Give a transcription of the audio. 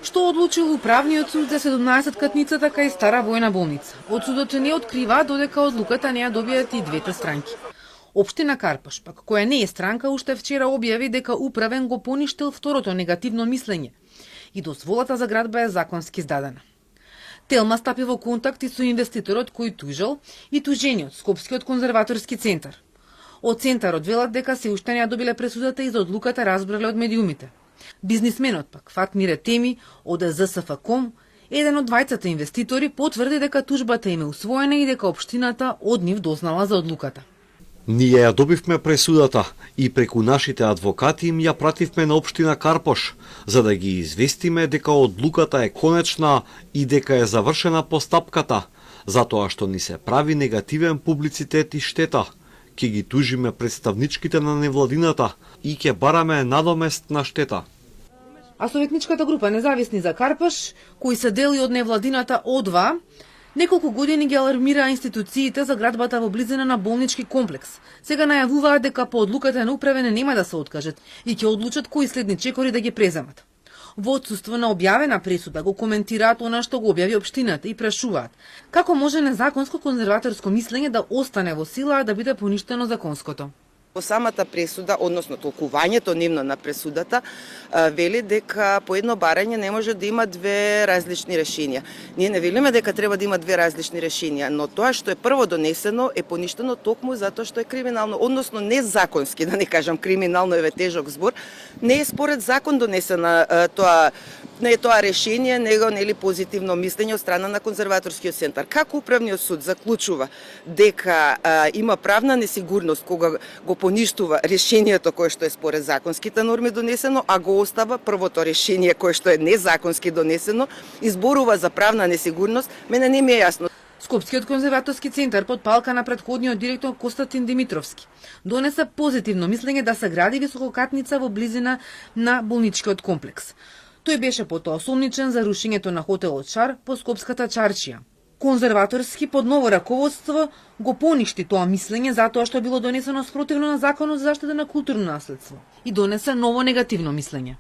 Што одлучил управниот суд за 17-катницата кај Стара војна болница? Од судот не открива додека одлуката не ја добијат и двете странки. Општина Карпаш, пак која не е странка, уште вчера објави дека управен го поништил второто негативно мислење и дозволата за градба е законски издадена. Телма стапи во контакт и со инвеститорот кој тужел и тужениот Скопскиот конзерваторски центар. Од центарот велат дека се уште не ја добиле пресудата и за одлуката разбрале од медиумите. Бизнисменот пак Фатмир Етеми од ЗСФ.ком, еден од двајцата инвеститори, потврди дека тужбата им е усвоена и дека општината од нив дознала за одлуката. Ние ја добивме пресудата и преку нашите адвокати им ја пративме на општина Карпош, за да ги известиме дека одлуката е конечна и дека е завршена постапката, затоа што ни се прави негативен публицитет и штета. Ке ги тужиме представничките на невладината и ке бараме надомест на штета. А советничката група Независни за Карпаш, кои се дели од невладината ОДВА, неколку години ги алармира институциите за градбата во близина на болнички комплекс. Сега најавуваат дека по одлуката на управене нема да се откажат и ќе одлучат кои следни чекори да ги преземат. Во отсуство на објавена пресуда го коментираат она што го објави општината и прашуваат како може незаконско конзерваторско мислење да остане во сила, а да биде поништено законското. По самата пресуда, односно толкувањето нивно на пресудата, вели дека по едно барање не може да има две различни решенија. Ние не велиме дека треба да има две различни решенија, но тоа што е прво донесено е поништено токму затоа што е криминално, односно незаконски, да не кажам криминално, е тежок збор, не е според закон донесена тоа решение, него нели позитивно мислење од страна на конзерваторскиот центар. Како управниот суд заклучува дека има правна несигурност кога го поништува решението кое што е според законските норми донесено, а го остава првото решение кое што е незаконски донесено, изборува за правна несигурност, мене не ми е јасно. Скопскиот конзерваторски центар под палка на претходниот директор Костатин Димитровски донесе позитивно мислење да се гради висококатница во близина на болничкиот комплекс. Тој беше потоа осомничен за рушењето на хотелот Шар по Скопската чаршија. Конзерваторски под ново раководство го поништи тоа мислење затоа што било донесено спротивно на Законот за заштита на културно наследство и донесе ново негативно мислење.